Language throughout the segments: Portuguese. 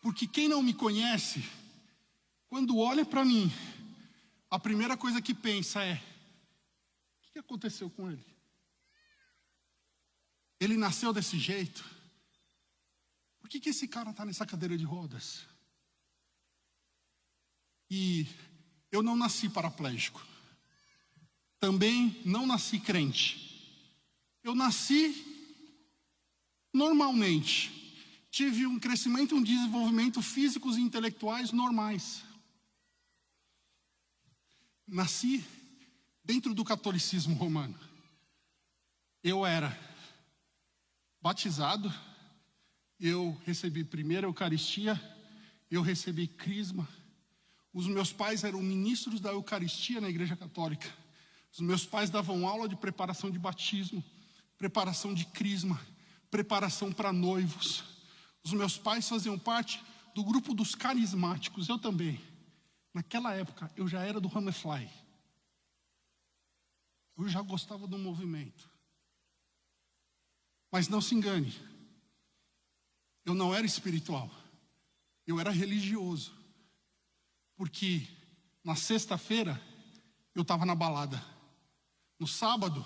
Porque quem não me conhece, quando olha para mim, a primeira coisa que pensa é: o que aconteceu com ele? Ele nasceu desse jeito? Por que esse cara está nessa cadeira de rodas? E eu não nasci paraplégico. Também não nasci crente. Eu nasci normalmente. Tive um crescimento e um desenvolvimento físicos e intelectuais normais. Nasci dentro do catolicismo romano. Eu era batizado, eu recebi primeira Eucaristia, eu recebi crisma. Os meus pais eram ministros da Eucaristia na Igreja Católica. Os meus pais davam aula de preparação de batismo, preparação de crisma, preparação para noivos. Os meus pais faziam parte do grupo dos carismáticos, eu também. Naquela época, eu já era do Hammerfly. Eu já gostava do movimento. Mas não se engane, eu não era espiritual, eu era religioso. Porque na sexta-feira, eu estava na balada. No sábado,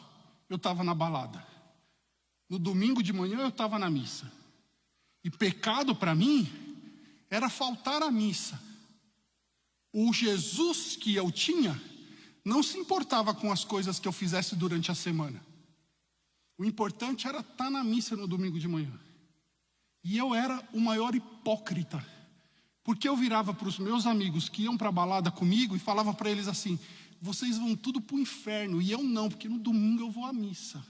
eu estava na balada. No domingo de manhã, eu estava na missa. E pecado para mim era faltar à missa. O Jesus que eu tinha não se importava com as coisas que eu fizesse durante a semana. O importante era estar na missa no domingo de manhã. E eu era o maior hipócrita. Porque eu virava para os meus amigos que iam para a balada comigo e falava para eles assim: vocês vão tudo para o inferno, e eu não, porque no domingo eu vou à missa.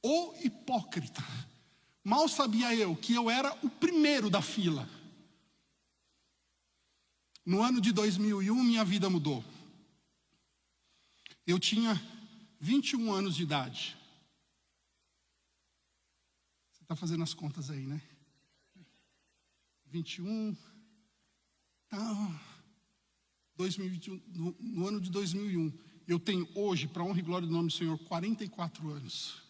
O hipócrita. Mal sabia eu que eu era o primeiro da fila. No ano de 2001, minha vida mudou. Eu tinha 21 anos de idade. Você está fazendo as contas aí, né? 21... Então, 2021, no ano de 2001, eu tenho hoje, para honra e glória do nome do Senhor, 44 anos.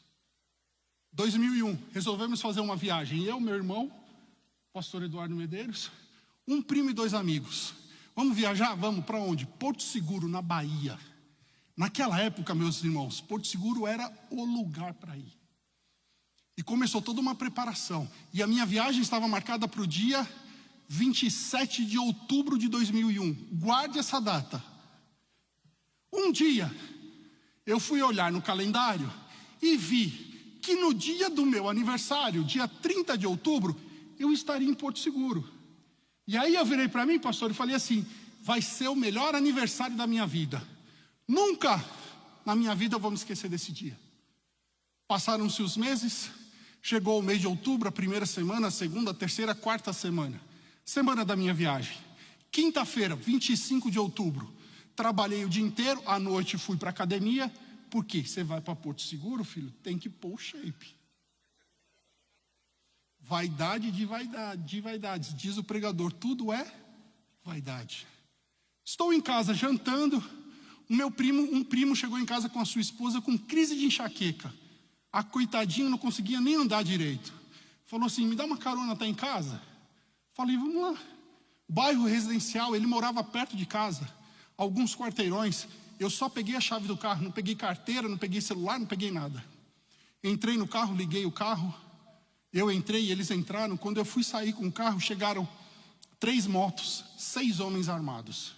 2001, resolvemos fazer uma viagem. Eu, meu irmão, pastor Eduardo Medeiros, um primo e 2 amigos. Vamos viajar? Vamos. Para onde? Porto Seguro, na Bahia. Naquela época, meus irmãos, Porto Seguro era o lugar para ir. E começou toda uma preparação. E a minha viagem estava marcada para o dia 27 de outubro de 2001. Guarde essa data. Um dia, eu fui olhar no calendário e vi que no dia do meu aniversário, dia 30 de outubro, eu estaria em Porto Seguro. E aí eu virei para mim, pastor, e falei assim: vai ser o melhor aniversário da minha vida. Nunca na minha vida eu vou me esquecer desse dia. Passaram-se os meses, chegou o mês de outubro, a primeira semana, a segunda, a terceira, a quarta semana. Semana da minha viagem. Quinta-feira, 25 de outubro, trabalhei o dia inteiro, à noite fui para a academia. Por quê? Você vai para Porto Seguro, filho, tem que pôr o shape. Vaidade de vaidade, de vaidades. Diz o pregador, tudo é vaidade. Estou em casa jantando, um primo chegou em casa com a sua esposa com crise de enxaqueca. A coitadinha não conseguia nem andar direito. Falou assim: me dá uma carona, tá em casa? Falei, vamos lá. Bairro residencial, ele morava perto de casa, alguns quarteirões. Eu só peguei a chave do carro, não peguei carteira, não peguei celular, não peguei nada. Entrei no carro, liguei o carro. Eu entrei, eles entraram. Quando eu fui sair com o carro, chegaram 3 motos, 6 homens armados.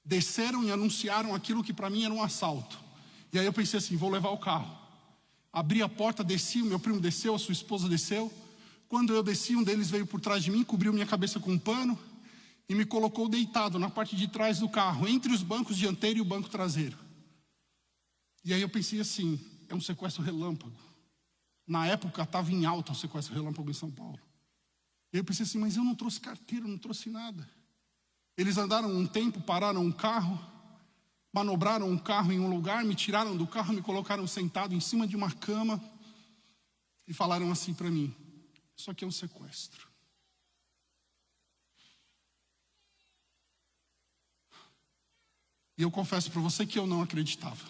Desceram e anunciaram aquilo que para mim era um assalto. E aí eu pensei assim, vou levar o carro. Abri a porta, desci, o meu primo desceu, a sua esposa desceu. Quando eu desci, um deles veio por trás de mim, cobriu minha cabeça com um pano e me colocou deitado na parte de trás do carro, entre os bancos dianteiro e o banco traseiro. E aí eu pensei assim, é um sequestro relâmpago. Na época estava em alta o sequestro relâmpago em São Paulo. E aí eu pensei assim, mas eu não trouxe carteira, não trouxe nada. Eles andaram um tempo, pararam um carro, manobraram um carro em um lugar, me tiraram do carro, me colocaram sentado em cima de uma cama e falaram assim para mim: isso aqui é um sequestro. E eu confesso para você que eu não acreditava.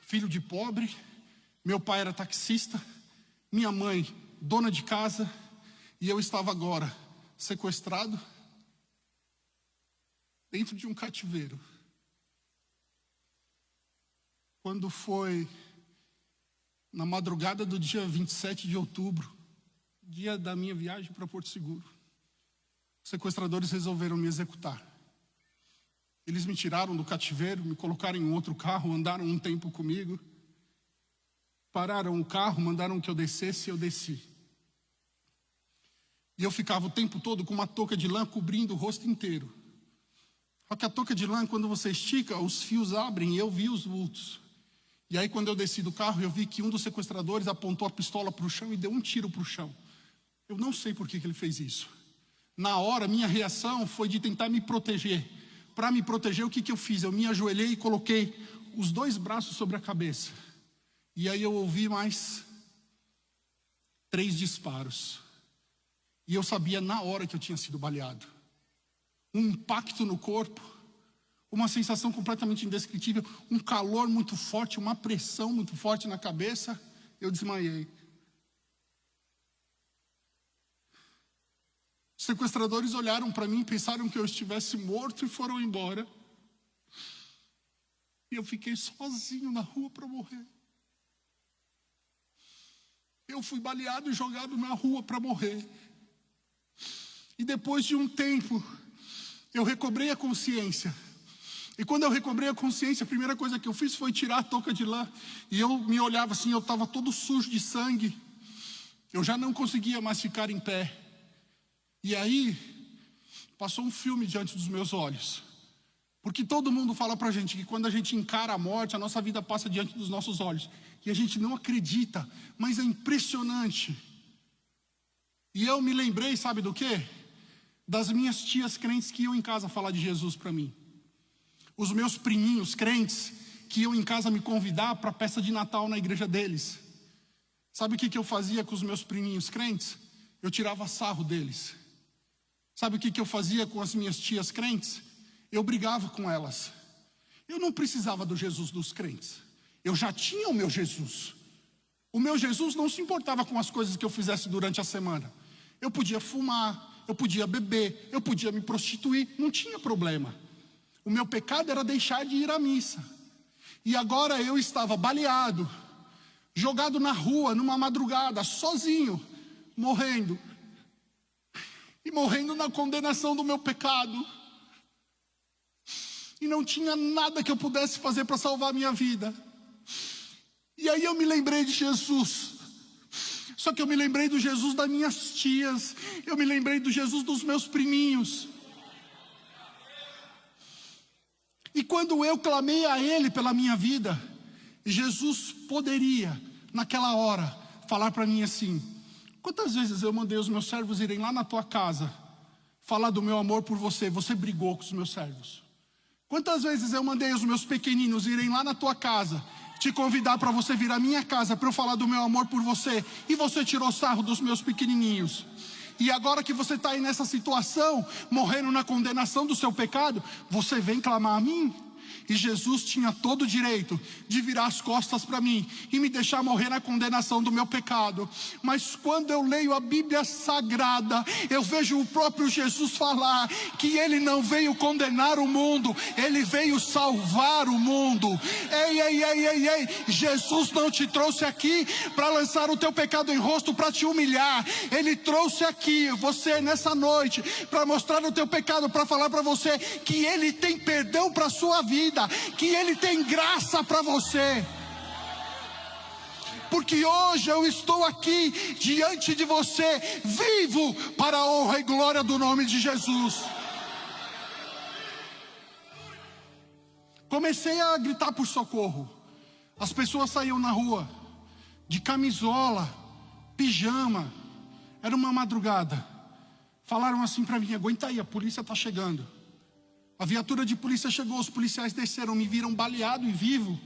Filho de pobre, meu pai era taxista, minha mãe dona de casa, e eu estava agora sequestrado dentro de um cativeiro. Quando foi na madrugada do dia 27 de outubro, dia da minha viagem para Porto Seguro, os sequestradores resolveram me executar. Eles me tiraram do cativeiro, me colocaram em outro carro, andaram um tempo comigo, pararam o carro, mandaram que eu descesse e eu desci. E eu ficava o tempo todo com uma touca de lã cobrindo o rosto inteiro. Só que a touca de lã, quando você estica, os fios abrem e eu vi os vultos. E aí quando eu desci do carro, eu vi que um dos sequestradores apontou a pistola para o chão e deu um tiro para o chão. Eu não sei por que ele fez isso. Na hora, minha reação foi de tentar me proteger. Para me proteger, o que eu fiz? Eu me ajoelhei e coloquei os 2 braços sobre a cabeça. E aí eu ouvi mais 3 disparos. E eu sabia na hora que eu tinha sido baleado. Um impacto no corpo, uma sensação completamente indescritível, um calor muito forte, uma pressão muito forte na cabeça, eu desmaiei. Os sequestradores olharam para mim, pensaram que eu estivesse morto e foram embora. E eu fiquei sozinho na rua para morrer. Eu fui baleado e jogado na rua para morrer. E depois de um tempo, eu recobrei a consciência. E quando eu recobrei a consciência, a primeira coisa que eu fiz foi tirar a touca de lã. E eu me olhava assim, eu estava todo sujo de sangue. Eu já não conseguia mais ficar em pé. E aí, passou um filme diante dos meus olhos. Porque todo mundo fala pra gente que quando a gente encara a morte, a nossa vida passa diante dos nossos olhos. E a gente não acredita, mas é impressionante. E eu me lembrei, sabe do quê? Das minhas tias crentes que iam em casa falar de Jesus para mim. Os meus priminhos crentes que iam em casa me convidar para a festa de Natal na igreja deles. Sabe o que eu fazia com os meus priminhos crentes? Eu tirava sarro deles. Sabe o que eu fazia com as minhas tias crentes? Eu brigava com elas. Eu não precisava do Jesus dos crentes. Eu já tinha o meu Jesus. O meu Jesus não se importava com as coisas que eu fizesse durante a semana. Eu podia fumar, eu podia beber, eu podia me prostituir, não tinha problema. O meu pecado era deixar de ir à missa. E agora eu estava baleado, jogado na rua, numa madrugada, sozinho, morrendo. E morrendo na condenação do meu pecado. E não tinha nada que eu pudesse fazer para salvar a minha vida. E aí eu me lembrei de Jesus. Só que eu me lembrei do Jesus das minhas tias. Eu me lembrei do Jesus dos meus priminhos. E quando eu clamei a Ele pela minha vida, Jesus poderia, naquela hora, falar para mim assim: quantas vezes eu mandei os meus servos irem lá na tua casa, falar do meu amor por você, você brigou com os meus servos. Quantas vezes eu mandei os meus pequeninos irem lá na tua casa, te convidar para você vir à minha casa para eu falar do meu amor por você, e você tirou sarro dos meus pequenininhos. E agora que você está aí nessa situação, morrendo na condenação do seu pecado, você vem clamar a mim? E Jesus tinha todo o direito de virar as costas para mim e me deixar morrer na condenação do meu pecado. Mas quando eu leio a Bíblia Sagrada, eu vejo o próprio Jesus falar que Ele não veio condenar o mundo, Ele veio salvar o mundo. Ei, Jesus não te trouxe aqui para lançar o teu pecado em rosto, para te humilhar. Ele trouxe aqui você nessa noite para mostrar o teu pecado, para falar para você que Ele tem perdão para a sua vida, que Ele tem graça para você. Porque hoje eu estou aqui diante de você, vivo para a honra e glória do nome de Jesus. Comecei a gritar por socorro. As pessoas saíam na rua de camisola, pijama. Era uma madrugada. Falaram assim para mim: aguenta aí, a polícia está chegando. A viatura de polícia chegou, os policiais desceram, me viram baleado e vivo.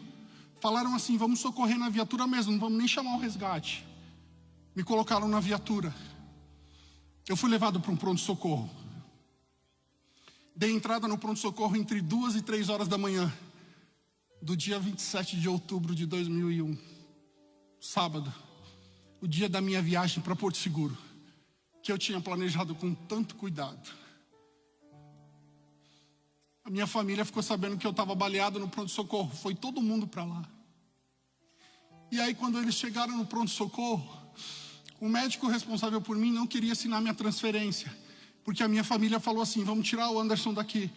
Falaram assim: vamos socorrer na viatura mesmo, não vamos nem chamar o resgate. Me colocaram na viatura. Eu fui levado para um pronto-socorro. Dei entrada no pronto-socorro entre 2 e 3 horas da manhã, do dia 27 de outubro de 2001. Sábado, o dia da minha viagem para Porto Seguro. que eu tinha planejado com tanto cuidado. A minha família ficou sabendo que eu estava baleado no pronto-socorro. Foi todo mundo para lá. E aí, quando eles chegaram no pronto-socorro, o médico responsável por mim não queria assinar minha transferência, porque a minha família falou assim: vamos tirar o Anderson daqui,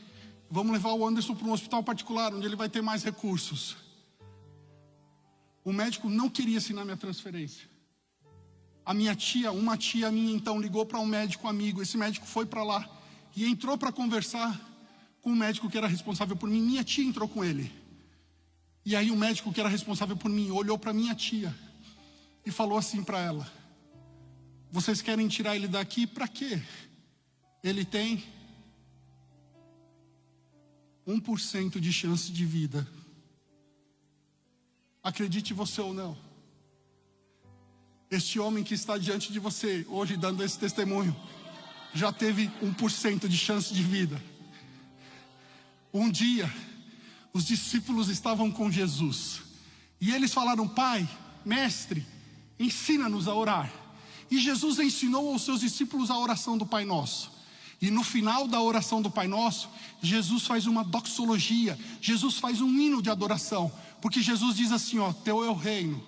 vamos levar o Anderson para um hospital particular, onde ele vai ter mais recursos. O médico não queria assinar minha transferência. A minha tia, uma tia minha então, ligou para um médico amigo. Esse médico foi para lá e entrou para conversar com o médico que era responsável por mim. Minha tia entrou com ele. E aí o médico que era responsável por mim olhou para minha tia e falou assim para ela: vocês querem tirar ele daqui para quê? Ele tem 1% de chance de vida. Acredite você ou não, este homem que está diante de você hoje dando esse testemunho já teve 1% de chance de vida. Um dia, os discípulos estavam com Jesus e eles falaram: Pai, mestre, ensina-nos a orar. E Jesus ensinou aos seus discípulos a oração do Pai Nosso. E no final da oração do Pai Nosso, Jesus faz uma doxologia, Jesus faz um hino de adoração, porque Jesus diz assim: ó, teu é o reino,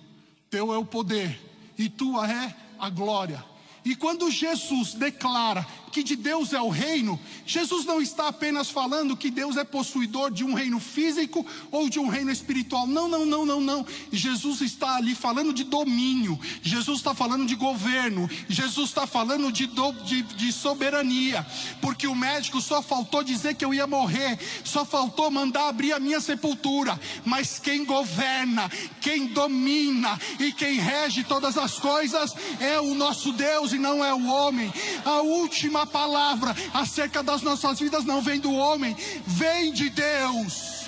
teu é o poder, e tua é a glória. E quando Jesus declara que de Deus é o reino, Jesus não está apenas falando que Deus é possuidor de um reino físico ou de um reino espiritual. Não. Jesus está ali falando de domínio, Jesus está falando de governo, Jesus está falando de soberania. Porque o médico só faltou dizer que eu ia morrer, só faltou mandar abrir a minha sepultura. Mas quem governa, quem domina e quem rege todas as coisas é o nosso Deus e não é o homem. A última palavra acerca das nossas vidas não vem do homem, vem de Deus.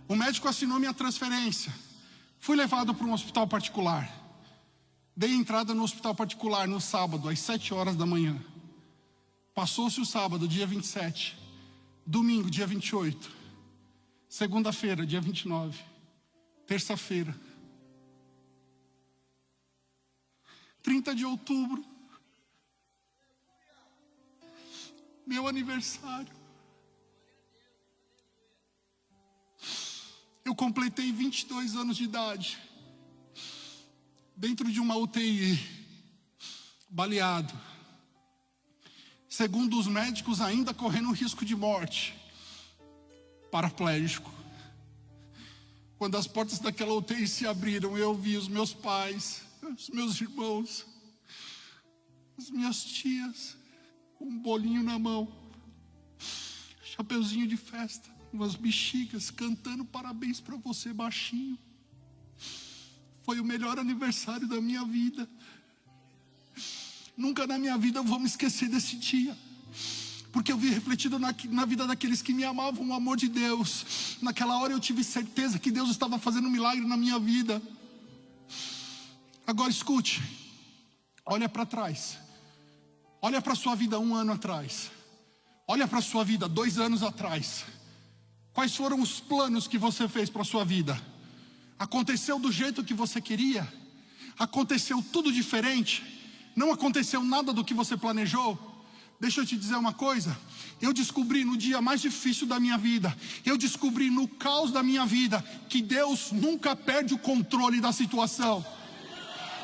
O médico assinou minha transferência. Fui levado para um hospital particular. Dei entrada no hospital particular no sábado, às 7 horas da manhã. Passou-se o sábado, dia 27. Domingo, dia 28. Segunda-feira, dia 29. Terça-feira, 30 de outubro, meu aniversário. Eu completei 22 anos de idade, dentro de uma UTI, baleado. Segundo os médicos, ainda correndo risco de morte, paraplégico. Quando as portas daquela UTI se abriram, eu vi os meus pais, os meus irmãos, as minhas tias, com um bolinho na mão, chapeuzinho de festa, umas bexigas, cantando parabéns para você baixinho. Foi o melhor aniversário da minha vida. Nunca na minha vida eu vou me esquecer desse dia, porque eu vi refletido na vida daqueles que me amavam o amor de Deus. Naquela hora eu tive certeza que Deus estava fazendo um milagre na minha vida. Agora escute, olha para trás, olha para a sua vida 1 ano atrás, olha para a sua vida 2 anos atrás. Quais foram os planos que você fez para a sua vida? Aconteceu do jeito que você queria? Aconteceu tudo diferente? Não aconteceu nada do que você planejou? Deixa eu te dizer uma coisa, eu descobri no dia mais difícil da minha vida, eu descobri no caos da minha vida, que Deus nunca perde o controle da situação.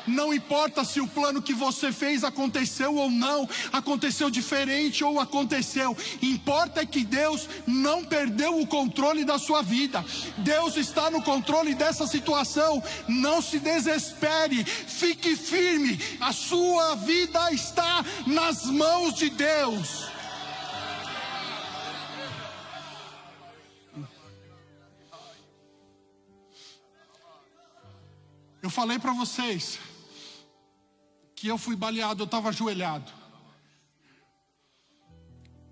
Não importa se o plano que você fez aconteceu ou não, aconteceu diferente ou aconteceu, importa é que Deus não perdeu o controle da sua vida. Deus está no controle dessa situação. Não se desespere, fique firme, a sua vida está nas mãos de Deus. Eu falei para vocês que eu fui baleado, eu estava ajoelhado.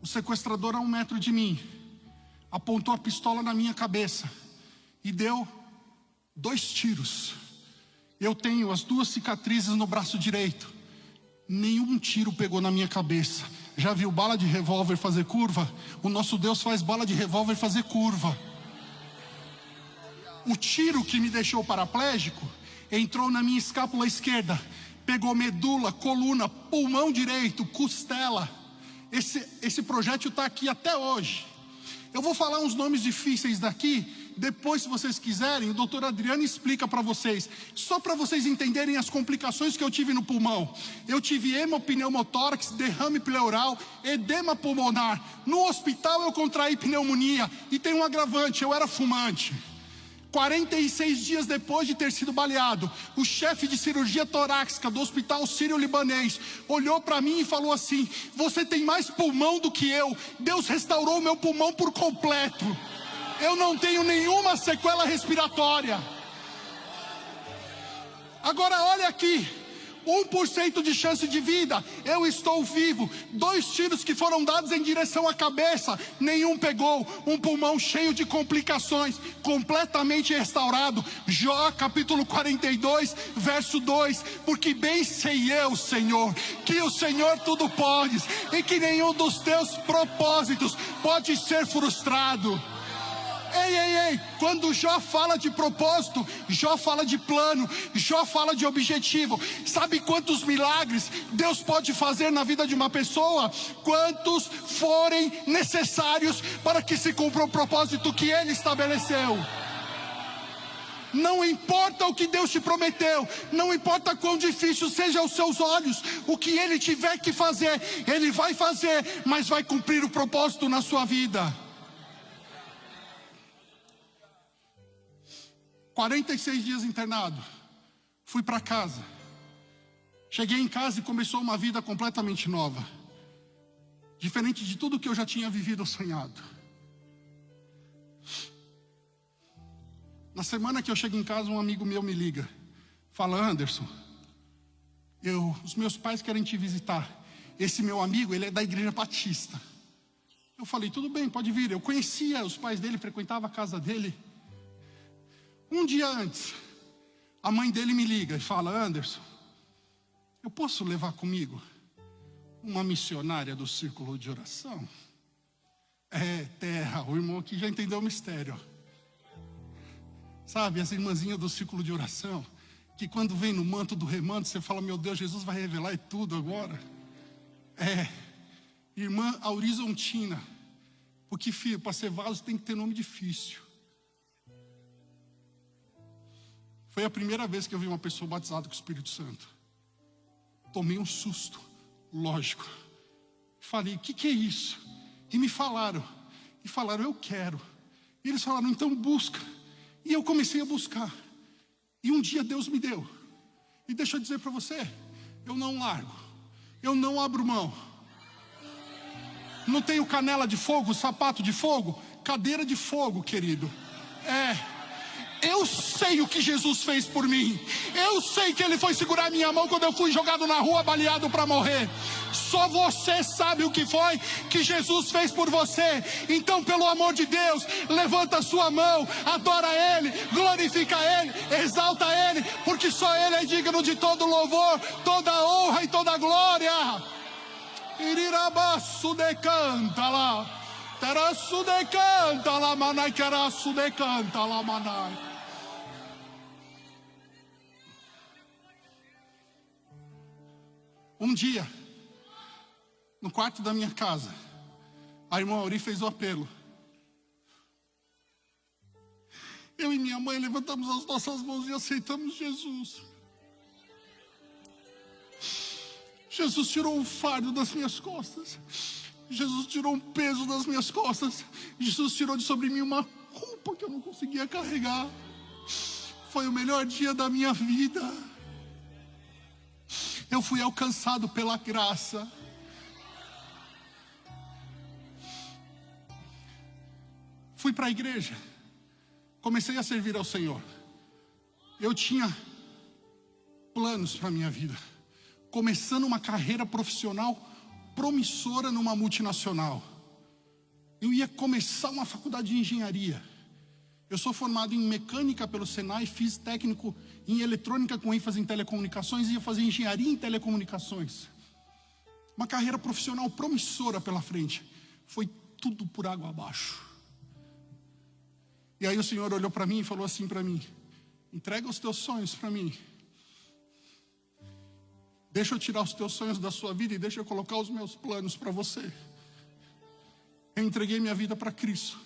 O sequestrador a 1 metro de mim apontou a pistola na minha cabeça e deu 2 tiros. Eu tenho as 2 cicatrizes no braço direito. Nenhum tiro pegou na minha cabeça. Já viu bala de revólver fazer curva? O nosso Deus faz bala de revólver fazer curva. O tiro que me deixou paraplégico entrou na minha escápula esquerda, pegou medula, coluna, pulmão direito, costela. Esse projétil está aqui até hoje. Eu vou falar uns nomes difíceis daqui. Depois, se vocês quiserem, o doutor Adriano explica para vocês. Só para vocês entenderem as complicações que eu tive no pulmão. Eu tive hemopneumotórax, derrame pleural, edema pulmonar. No hospital eu contraí pneumonia. E tem um agravante, eu era fumante. 46 dias depois de ter sido baleado, o chefe de cirurgia torácica do hospital sírio-libanês olhou para mim e falou assim: você tem mais pulmão do que eu. Deus restaurou o meu pulmão por completo. Eu não tenho nenhuma sequela respiratória. Agora olha aqui, 1% de chance de vida, eu estou vivo. 2 tiros que foram dados em direção à cabeça, nenhum pegou. Um pulmão cheio de complicações, completamente restaurado. Jó capítulo 42, verso 2: porque bem sei eu, Senhor, que o Senhor tudo podes, e que nenhum dos teus propósitos pode ser frustrado. Ei, quando Jó fala de propósito, Jó fala de plano, Jó fala de objetivo. Sabe quantos milagres Deus pode fazer na vida de uma pessoa? Quantos forem necessários para que se cumpra o propósito que Ele estabeleceu. Não importa o que Deus te prometeu, não importa quão difícil seja aos seus olhos, o que Ele tiver que fazer, Ele vai fazer, mas vai cumprir o propósito na sua vida. 46 dias internado, fui para casa. Cheguei em casa e começou uma vida completamente nova, diferente de tudo que eu já tinha vivido ou sonhado. Na semana que eu chego em casa, um amigo meu me liga, fala: Anderson, os meus pais querem te visitar. Esse meu amigo, ele é da igreja batista. Eu falei: tudo bem, pode vir. Eu conhecia os pais dele, frequentava a casa dele. Um dia antes, a mãe dele me liga e fala: Anderson, eu posso levar comigo uma missionária do círculo de oração? Terra, o irmão aqui já entendeu o mistério. Sabe, as irmãzinhas do círculo de oração, que quando vem no manto do remanto, você fala: meu Deus, Jesus vai revelar tudo agora. Irmã Aurizontina. Porque, filho, para ser vaso tem que ter nome difícil. Foi a primeira vez que eu vi uma pessoa batizada com o Espírito Santo. Tomei um susto, lógico. Falei: o que é isso? E me falaram. E falaram: eu quero. E eles falaram: então busca. E eu comecei a buscar. E um dia Deus me deu. E deixa eu dizer para você, eu não largo. Eu não abro mão. Não tenho canela de fogo, sapato de fogo, cadeira de fogo, querido. Eu sei o que Jesus fez por mim. Eu sei que Ele foi segurar minha mão quando eu fui jogado na rua, baleado para morrer. Só você sabe o que foi que Jesus fez por você. Então, pelo amor de Deus, levanta a sua mão, adora Ele, glorifica Ele, exalta Ele, porque só Ele é digno de todo louvor, toda honra e toda glória. Irirabaço decanta lá. Teraço decanta lá, manai, queraço decanta lá, manai. Um dia, no quarto da minha casa, a irmã Auri fez o apelo. Eu e minha mãe levantamos as nossas mãos e aceitamos Jesus. Jesus tirou um fardo das minhas costas. Jesus tirou um peso das minhas costas. Jesus tirou de sobre mim uma culpa que eu não conseguia carregar. Foi o melhor dia da minha vida. Eu fui alcançado pela graça. Fui para a igreja. Comecei a servir ao Senhor. Eu tinha planos para a minha vida. Começando uma carreira profissional promissora numa multinacional. Eu ia começar uma faculdade de engenharia. Eu sou formado em mecânica pelo Senai, fiz técnico em eletrônica com ênfase em telecomunicações e ia fazer engenharia em telecomunicações. Uma carreira profissional promissora pela frente. Foi tudo por água abaixo. E aí o Senhor olhou para mim e falou assim para mim: Entrega os teus sonhos para mim. Deixa eu tirar os teus sonhos da sua vida e deixa eu colocar os meus planos para você. Eu entreguei minha vida para Cristo.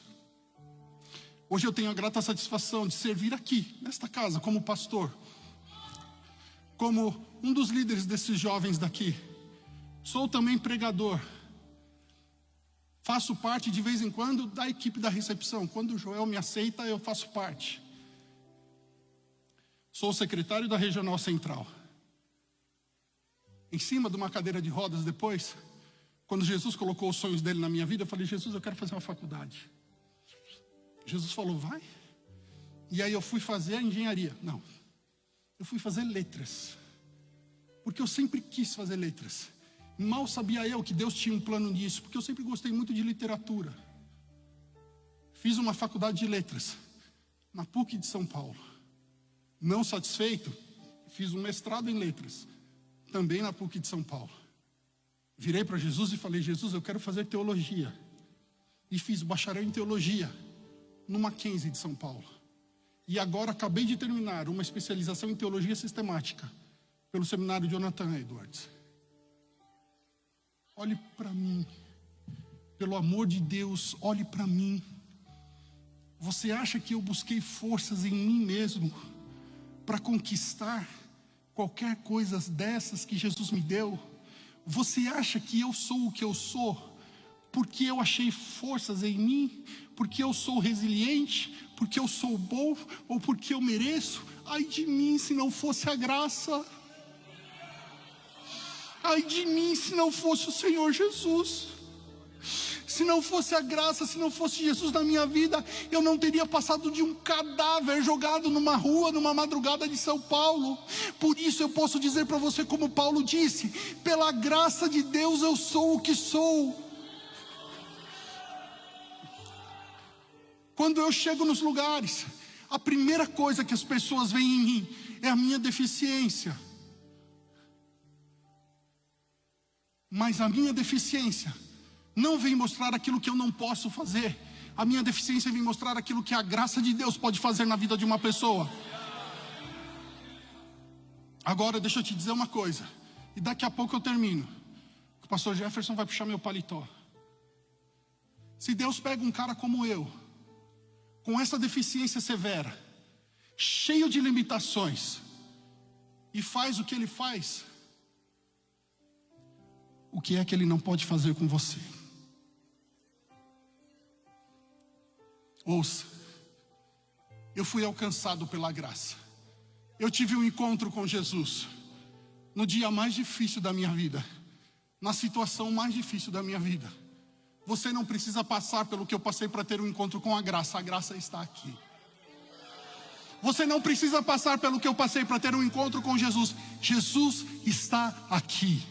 Hoje eu tenho a grata satisfação de servir aqui, nesta casa, como pastor. Como um dos líderes desses jovens daqui. Sou também pregador. Faço parte de vez em quando da equipe da recepção. Quando o Joel me aceita, eu faço parte. Sou secretário da Regional Central. Em cima de uma cadeira de rodas depois, quando Jesus colocou os sonhos dele na minha vida, eu falei, Jesus, eu quero fazer uma faculdade. Jesus falou, vai. E aí eu fui fazer a engenharia. Não, eu fui fazer letras. Porque eu sempre quis fazer letras. Mal sabia eu que Deus tinha um plano nisso, porque eu sempre gostei muito de literatura. Fiz uma faculdade de letras, na PUC de São Paulo. Não satisfeito, fiz um mestrado em letras, também na PUC de São Paulo. Virei para Jesus e falei, Jesus, eu quero fazer teologia. E fiz bacharel em teologia, no Mackenzie de São Paulo. E agora acabei de terminar uma especialização em teologia sistemática, pelo seminário Jonathan Edwards. Olhe para mim, pelo amor de Deus, olhe para mim. Você acha que eu busquei forças em mim mesmo para conquistar qualquer coisa dessas que Jesus me deu? Você acha que eu sou o que eu sou porque eu achei forças em mim? Porque eu sou resiliente? Porque eu sou bom? Ou porque eu mereço? Ai de mim se não fosse a graça. Ai de mim se não fosse o Senhor Jesus. Se não fosse a graça, se não fosse Jesus na minha vida, eu não teria passado de um cadáver jogado numa rua, numa madrugada de São Paulo. Por isso eu posso dizer para você como Paulo disse, pela graça de Deus eu sou o que sou. Quando eu chego nos lugares, a primeira coisa que as pessoas veem em mim é a minha deficiência. Mas a minha deficiência não vem mostrar aquilo que eu não posso fazer. A minha deficiência vem mostrar aquilo que a graça de Deus pode fazer na vida de uma pessoa. Agora deixa eu te dizer uma coisa, e daqui a pouco eu termino. O pastor Jefferson vai puxar meu paletó. Se Deus pega um cara como eu, com essa deficiência severa, cheio de limitações, e faz o que ele faz, o que é que ele não pode fazer com você? Ouça, eu fui alcançado pela graça. Eu tive um encontro com Jesus no dia mais difícil da minha vida, na situação mais difícil da minha vida. Você não precisa passar pelo que eu passei para ter um encontro com a graça está aqui. Você não precisa passar pelo que eu passei para ter um encontro com Jesus. Jesus está aqui.